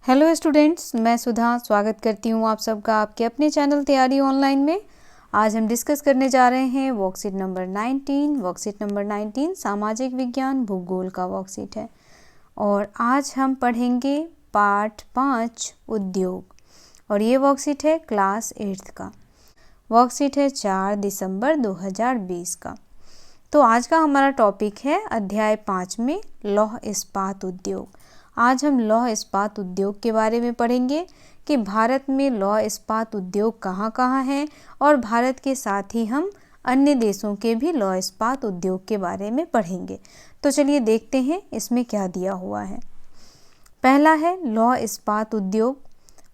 Hello students, मैं सुधा स्वागत करती हूँ आप सबका आपके अपने चैनल तैयारी ऑनलाइन में। आज हम डिस्कस करने जा रहे हैं वर्कशीट नंबर 19। वर्कशीट नंबर 19 सामाजिक विज्ञान भूगोल का वर्कशीट है और आज हम पढ़ेंगे पार्ट 5 उद्योग। और ये वर्कशीट है क्लास 8th का। वर्कशीट है 4 दिसंबर 2020 का। तो आज का हमारा टॉपिक है अध्याय 5 में लौह इस्पात उद्योग। आज हम लौह इस्पात उद्योग के बारे में पढ़ेंगे कि भारत में लौह इस्पात उद्योग कहाँ कहाँ हैं और भारत के साथ ही हम अन्य देशों के भी लौह इस्पात उद्योग के बारे में पढ़ेंगे। तो चलिए देखते हैं इसमें क्या दिया हुआ है। पहला है लौह इस्पात उद्योग।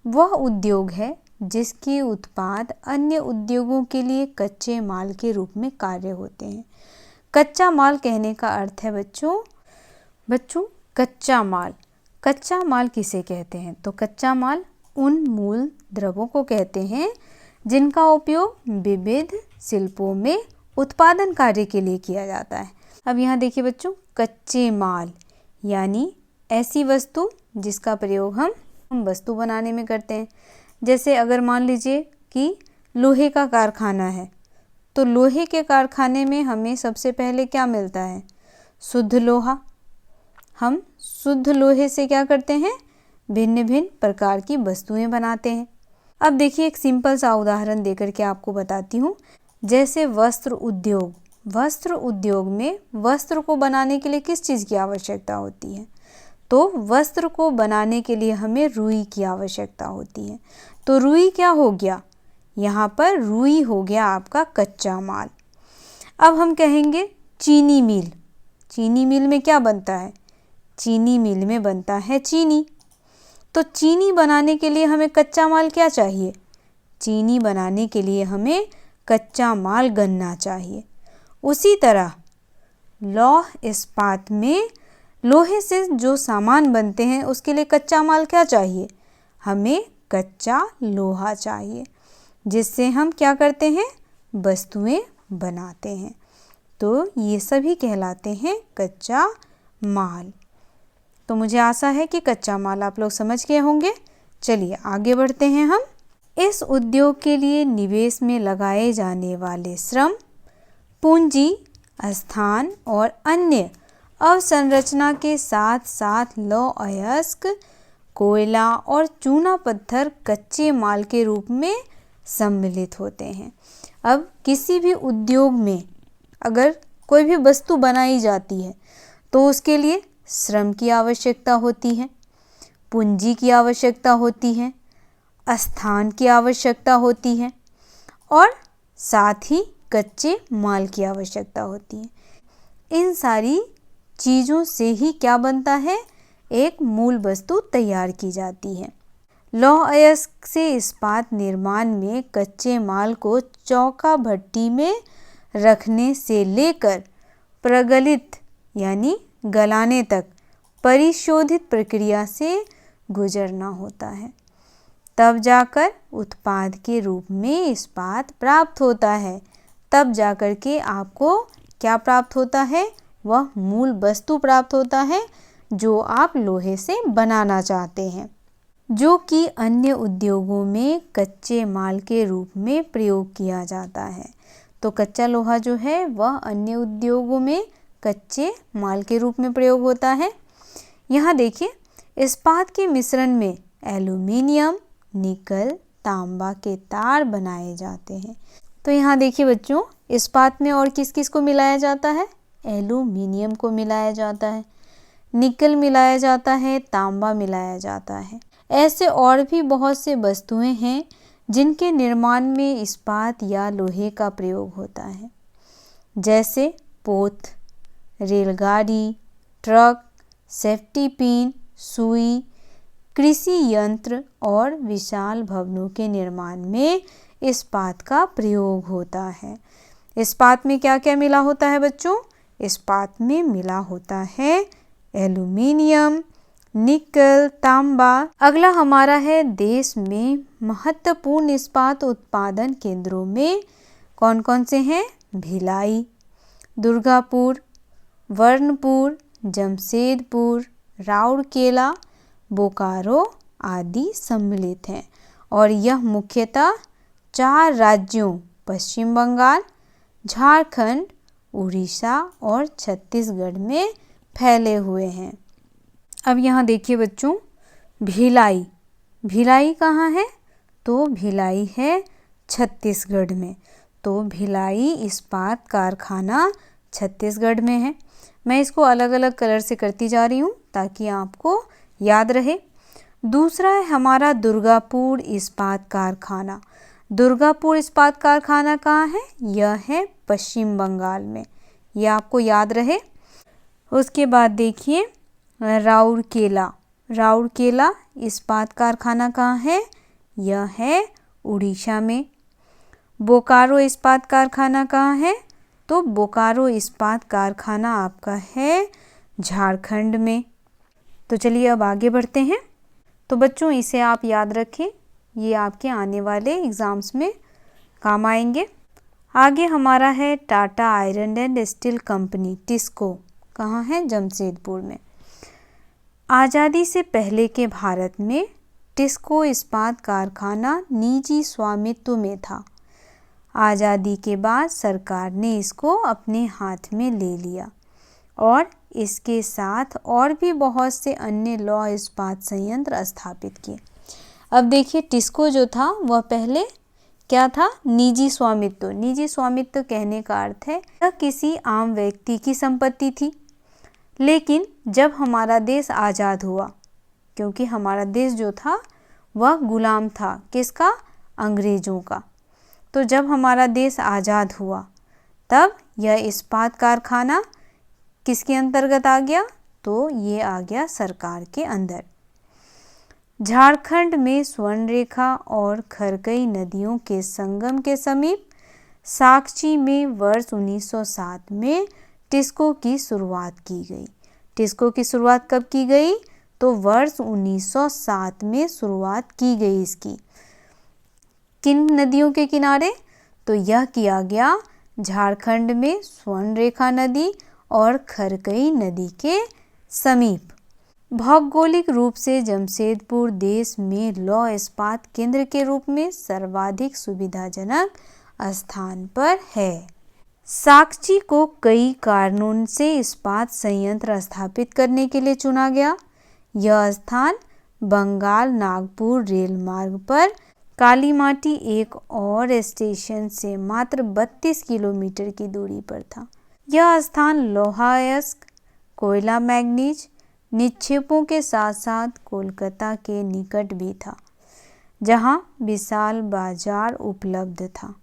वह उद्योग है जिसके उत्पाद अन्य उद्योगों के लिए कच्चे माल के रूप में कार्य होते हैं। कच्चा माल कहने का अर्थ है बच्चों कच्चा माल। कच्चा माल किसे कहते हैं? तो कच्चा माल उन मूल द्रव्यों को कहते हैं जिनका उपयोग विविध शिल्पों में उत्पादन कार्य के लिए किया जाता है। अब यहाँ देखिए बच्चों, कच्चे माल यानी ऐसी वस्तु जिसका प्रयोग हम वस्तु बनाने में करते हैं। जैसे अगर मान लीजिए कि लोहे का कारखाना है, तो लोहे के कारखाने में हमें सबसे पहले क्या मिलता है? शुद्ध लोहा। हम शुद्ध लोहे से क्या करते हैं? भिन्न भिन्न प्रकार की वस्तुएं बनाते हैं। अब देखिए एक सिंपल सा उदाहरण देकर के आपको बताती हूँ। जैसे वस्त्र उद्योग। वस्त्र उद्योग में वस्त्र को बनाने के लिए किस चीज़ की आवश्यकता होती है? तो वस्त्र को बनाने के लिए हमें रुई की आवश्यकता होती है। तो रुई क्या हो गया? यहाँ पर रुई हो गया आपका कच्चा माल। अब हम कहेंगे चीनी मिल। चीनी मिल में क्या बनता है? चीनी मिल में बनता है चीनी। तो चीनी बनाने के लिए हमें कच्चा माल क्या चाहिए? चीनी बनाने के लिए हमें कच्चा माल गन्ना चाहिए। उसी तरह लौह इस्पात में लोहे से जो सामान बनते हैं उसके लिए कच्चा माल क्या चाहिए? हमें कच्चा लोहा चाहिए, जिससे हम क्या करते हैं? वस्तुएं बनाते हैं। तो ये सभी कहलाते हैं कच्चा माल। तो मुझे आशा है कि कच्चा माल आप लोग समझ गए होंगे। चलिए आगे बढ़ते हैं हम। इस उद्योग के लिए निवेश में लगाए जाने वाले श्रम, पूंजी, स्थान और अन्य अवसंरचना के साथ साथ लौह अयस्क, कोयला और चूना पत्थर कच्चे माल के रूप में सम्मिलित होते हैं। अब किसी भी उद्योग में अगर कोई भी वस्तु बनाई जाती है तो उसके लिए श्रम की आवश्यकता होती है, पूंजी की आवश्यकता होती है, स्थान की आवश्यकता होती है और साथ ही कच्चे माल की आवश्यकता होती है। इन सारी चीज़ों से ही क्या बनता है? एक मूल वस्तु तैयार की जाती है। लौह अयस्क से इस्पात निर्माण में कच्चे माल को चौका भट्टी में रखने से लेकर प्रगलित यानी गलाने तक परिशोधित प्रक्रिया से गुजरना होता है। तब जाकर उत्पाद के रूप में इस्पात प्राप्त होता है। तब जाकर के आपको क्या प्राप्त होता है? वह मूल वस्तु प्राप्त होता है जो आप लोहे से बनाना चाहते हैं, जो कि अन्य उद्योगों में कच्चे माल के रूप में प्रयोग किया जाता है। तो कच्चा लोहा जो है वह अन्य उद्योगों में कच्चे माल के रूप में प्रयोग होता है। यहाँ देखिए इस्पात के मिश्रण में एल्यूमीनियम, निकल, तांबा के तार बनाए जाते हैं। तो यहाँ देखिए बच्चों, इस्पात में और किस किस को मिलाया जाता है? एल्यूमीनियम को मिलाया जाता है, निकल मिलाया जाता है, तांबा मिलाया जाता है। ऐसे और भी बहुत से वस्तुएं हैं जिनके निर्माण में इस्पात या लोहे का प्रयोग होता है। जैसे पोत, रेलगाड़ी, ट्रक, सेफ्टी पिन, सुई, कृषि यंत्र और विशाल भवनों के निर्माण में इस्पात का प्रयोग होता है। इस्पात में क्या क्या मिला होता है बच्चों? इस्पात में मिला होता है एल्यूमीनियम, निकल, तांबा। अगला हमारा है देश में महत्वपूर्ण इस्पात उत्पादन केंद्रों में कौन कौन से हैं? भिलाई, दुर्गापुर, वर्णपुर, जमशेदपुर, राउरकेला, बोकारो आदि सम्मिलित हैं और यह मुख्यतः 4 राज्यों पश्चिम बंगाल, झारखंड, उड़ीसा और छत्तीसगढ़ में फैले हुए हैं। अब यहाँ देखिए बच्चों, भिलाई, भिलाई कहाँ है? तो भिलाई है छत्तीसगढ़ में। तो भिलाई इस्पात कारखाना छत्तीसगढ़ में है। मैं इसको अलग अलग कलर से करती जा रही हूँ ताकि आपको याद रहे। दूसरा है हमारा दुर्गापुर इस्पात कारखाना। दुर्गापुर इस्पात कारखाना कहाँ है? यह है पश्चिम बंगाल में, यह आपको याद रहे। उसके बाद देखिए राउरकेला, राउरकेला इस्पात कारखाना कहाँ है? यह है उड़ीसा में। बोकारो इस्पात कारखाना कहाँ है? तो बोकारो इस्पात कारखाना आपका है झारखंड में। तो चलिए अब आगे बढ़ते हैं। तो बच्चों इसे आप याद रखें, ये आपके आने वाले एग्ज़ाम्स में काम आएंगे। आगे हमारा है Tata iron and steel company, TISCO, कहाँ है? जमशेदपुर में। आज़ादी से पहले के भारत में टिस्को इस्पात कारखाना निजी स्वामित्व में था। आज़ादी के बाद सरकार ने इसको अपने हाथ में ले लिया और इसके साथ और भी बहुत से अन्य लौह इस्पात संयंत्र स्थापित किए। अब देखिए टिस्को जो था वह पहले क्या था? निजी स्वामित्व। निजी स्वामित्व कहने का अर्थ है यह किसी आम व्यक्ति की संपत्ति थी। लेकिन जब हमारा देश आज़ाद हुआ, क्योंकि हमारा देश जो था वह गुलाम था, किसका? अंग्रेज़ों का। तो जब हमारा देश आज़ाद हुआ तब यह इस्पात कारखाना किसके अंतर्गत आ गया? तो ये आ गया सरकार के अंदर। झारखंड में स्वर्णरेखा और खरकई नदियों के संगम के समीप साकची में वर्ष 1907 में टिस्को की शुरुआत की गई। टिस्को की शुरुआत कब की गई? तो वर्ष 1907 में शुरुआत की गई इसकी। किन नदियों के किनारे? तो यह किया गया झारखंड में स्वर्णरेखा नदी और खरकई नदी के समीप। भौगोलिक रूप से जमशेदपुर देश में लौह इस्पात केंद्र के रूप में सर्वाधिक सुविधाजनक स्थान पर है। साकची को कई कारणों से इस्पात संयंत्र स्थापित करने के लिए चुना गया। यह स्थान बंगाल नागपुर रेल मार्ग पर कालीमाटी एक और स्टेशन से मात्र 32 किलोमीटर की दूरी पर था। यह स्थान लोहा अयस्क, कोयला मैंगनीज निक्षेपों के साथ साथ कोलकाता के निकट भी था, जहां विशाल बाजार उपलब्ध था।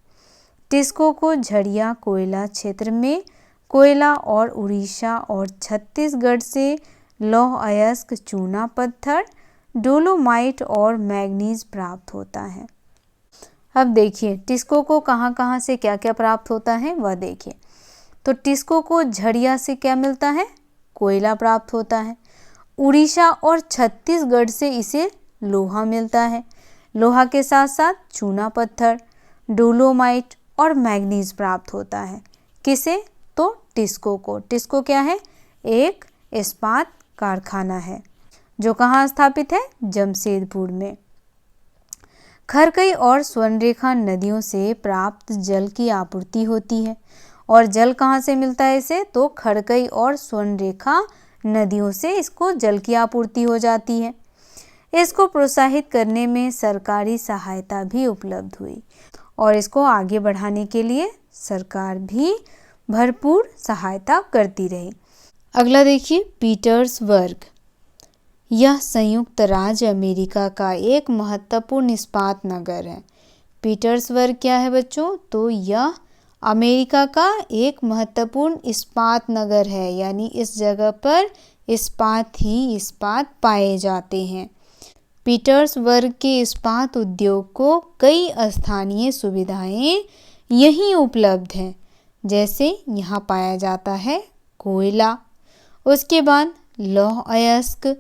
टिस्को को झड़िया कोयला क्षेत्र में कोयला और उड़ीसा और छत्तीसगढ़ से लौह अयस्क, चूना पत्थर, डोलोमाइट और मैंगनीज प्राप्त होता है। अब देखिए टिस्को को कहाँ कहाँ से क्या क्या प्राप्त होता है वह देखिए। तो टिस्को को झड़िया से क्या मिलता है? कोयला प्राप्त होता है। उड़ीसा और छत्तीसगढ़ से इसे लोहा मिलता है। लोहा के साथ साथ चूना पत्थर, डोलोमाइट और मैंगनीज प्राप्त होता है। किसे? तो टिस्को को। टिस्को क्या है? एक इस्पात कारखाना है जो कहाँ स्थापित है? जमशेदपुर में। खरकई और स्वर्णरेखा नदियों से प्राप्त जल की आपूर्ति होती है। और जल कहाँ से मिलता है इसे? तो खरकई और स्वर्णरेखा नदियों से इसको जल की आपूर्ति हो जाती है। इसको प्रोत्साहित करने में सरकारी सहायता भी उपलब्ध हुई और इसको आगे बढ़ाने के लिए सरकार भी भरपूर सहायता करती रही। अगला देखिए पीटर्सबर्ग। यह संयुक्त राज्य अमेरिका का एक महत्वपूर्ण इस्पात नगर है। पीटर्सबर्ग क्या है बच्चों? तो यह अमेरिका का एक महत्वपूर्ण इस्पात नगर है, यानी इस जगह पर इस्पात ही इस्पात पाए जाते हैं। पीटर्सबर्ग के इस्पात उद्योग को कई स्थानीय सुविधाएं यहीं उपलब्ध हैं, जैसे यहाँ पाया जाता है कोयला, उसके बाद लौह अयस्क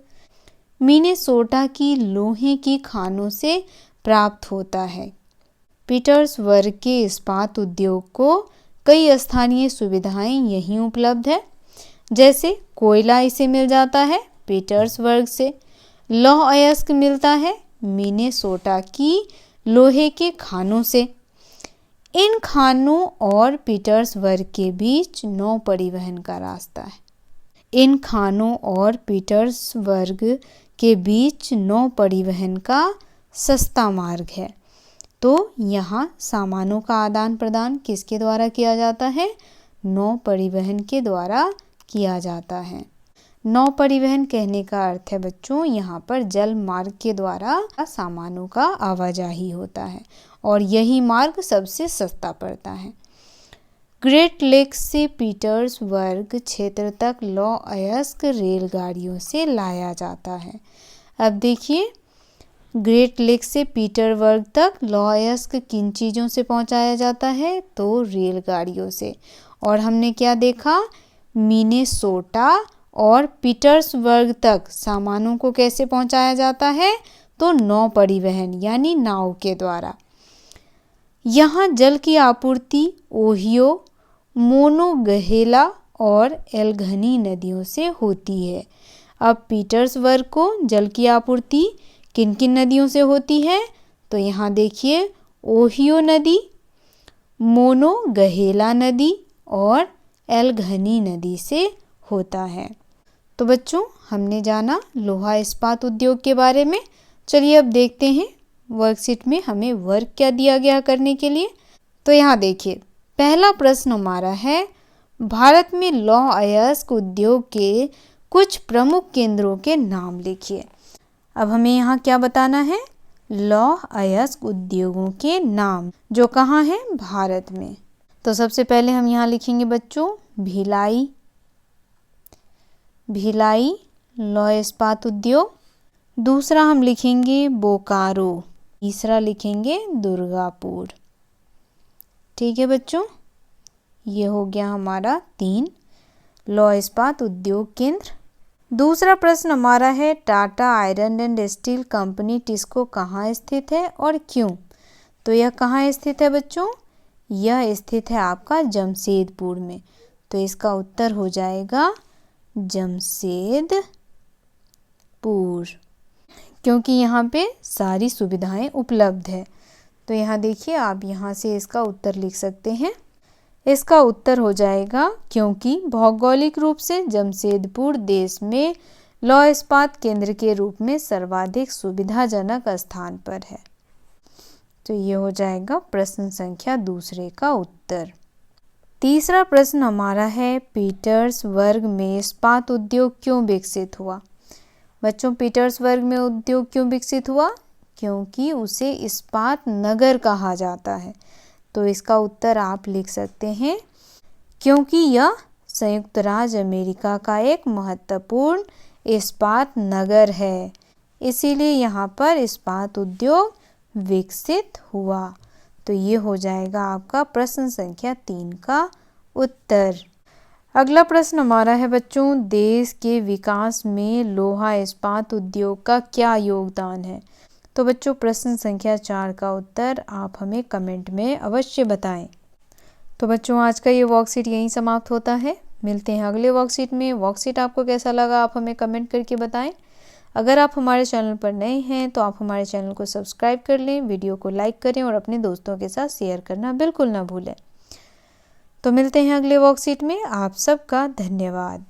मिनेसोटा की लोहे की खानों से प्राप्त होता है। पीटर्सबर्ग के इस्पात उद्योग को कई स्थानीय सुविधाएं यहीं उपलब्ध है, जैसे कोयला इसे मिल जाता है पीटर्सबर्ग से, लौह अयस्क मिलता है मिनेसोटा की लोहे के खानों से। इन खानों और पीटर्सबर्ग के बीच नौ परिवहन का रास्ता है। इन खानों और पीटर्सबर्ग के बीच नौ परिवहन का सस्ता मार्ग है। तो यहाँ सामानों का आदान प्रदान किसके द्वारा किया जाता है? नौ परिवहन के द्वारा किया जाता है। नौ परिवहन कहने का अर्थ है बच्चों, यहाँ पर जल मार्ग के द्वारा सामानों का आवाजाही होता है और यही मार्ग सबसे सस्ता पड़ता है। ग्रेट लेक्स से पीटर्सबर्ग क्षेत्र तक लौह अयस्क रेलगाड़ियों से लाया जाता है। अब देखिए, ग्रेट लेक्स से पीटर्सबर्ग तक लौह अयस्क किन चीज़ों से पहुंचाया जाता है? तो रेलगाड़ियों से। और हमने क्या देखा? मिनेसोटा और पीटर्सबर्ग तक सामानों को कैसे पहुंचाया जाता है? तो नौ परिवहन यानी नाव के द्वारा। यहाँ जल की आपूर्ति ओहियो, मोनोगहेला और एल्गनी नदियों से होती है। अब पीटर्सबर्ग को जल की आपूर्ति किन किन नदियों से होती है? तो यहाँ देखिए, ओहियो नदी, मोनोगहेला नदी और एल्गनी नदी से होता है। तो बच्चों, हमने जाना लोहा इस्पात उद्योग के बारे में। चलिए अब देखते हैं वर्कशीट में हमें वर्क क्या दिया गया करने के लिए। तो यहाँ देखिए, पहला प्रश्न हमारा है, भारत में लौह अयस्क उद्योग के कुछ प्रमुख केंद्रों के नाम लिखिए। अब हमें यहाँ क्या बताना है? लौह अयस्क उद्योगों के नाम जो कहाँ हैं? भारत में। तो सबसे पहले हम यहाँ लिखेंगे बच्चों भिलाई, भिलाई लौह इस्पात उद्योग। दूसरा हम लिखेंगे बोकारो। तीसरा लिखेंगे दुर्गापुर। ठीक है बच्चों, ये हो गया हमारा 3 लौह इस्पात उद्योग केंद्र। दूसरा प्रश्न हमारा है, Tata iron and steel company TISCO कहाँ स्थित है और क्यों? तो यह कहाँ स्थित है बच्चों? यह स्थित है आपका जमशेदपुर में। तो इसका उत्तर हो जाएगा जमशेदपुर, क्योंकि यहाँ पे सारी सुविधाएं उपलब्ध है। तो यहाँ देखिए, आप यहाँ से इसका उत्तर लिख सकते हैं। इसका उत्तर हो जाएगा क्योंकि भौगोलिक रूप से जमशेदपुर देश में लौह इस्पात केंद्र के रूप में सर्वाधिक सुविधाजनक स्थान पर है। तो ये हो जाएगा प्रश्न संख्या 2 का उत्तर। तीसरा प्रश्न हमारा है, पीटर्सबर्ग में इस्पात उद्योग क्यों विकसित हुआ? बच्चों, पीटर्सबर्ग में उद्योग क्यों विकसित हुआ? क्योंकि उसे इस्पात नगर कहा जाता है। तो इसका उत्तर आप लिख सकते हैं क्योंकि यह संयुक्त राज्य अमेरिका का एक महत्वपूर्ण इस्पात नगर है, इसीलिए यहाँ पर इस्पात उद्योग विकसित हुआ। तो ये हो जाएगा आपका प्रश्न संख्या 3 का उत्तर। अगला प्रश्न हमारा है बच्चों, देश के विकास में लोहा इस्पात उद्योग का क्या योगदान है? तो बच्चों, प्रश्न संख्या 4 का उत्तर आप हमें कमेंट में अवश्य बताएं। तो बच्चों, आज का ये वर्कशीट यहीं समाप्त होता है। मिलते हैं अगले वर्कशीट में। वर्कशीट आपको कैसा लगा आप हमें कमेंट करके बताएं। अगर आप हमारे चैनल पर नए हैं तो आप हमारे चैनल को सब्सक्राइब कर लें, वीडियो को लाइक करें और अपने दोस्तों के साथ शेयर करना बिल्कुल ना भूलें। तो मिलते हैं अगले वर्कशीट में। आप सबका धन्यवाद।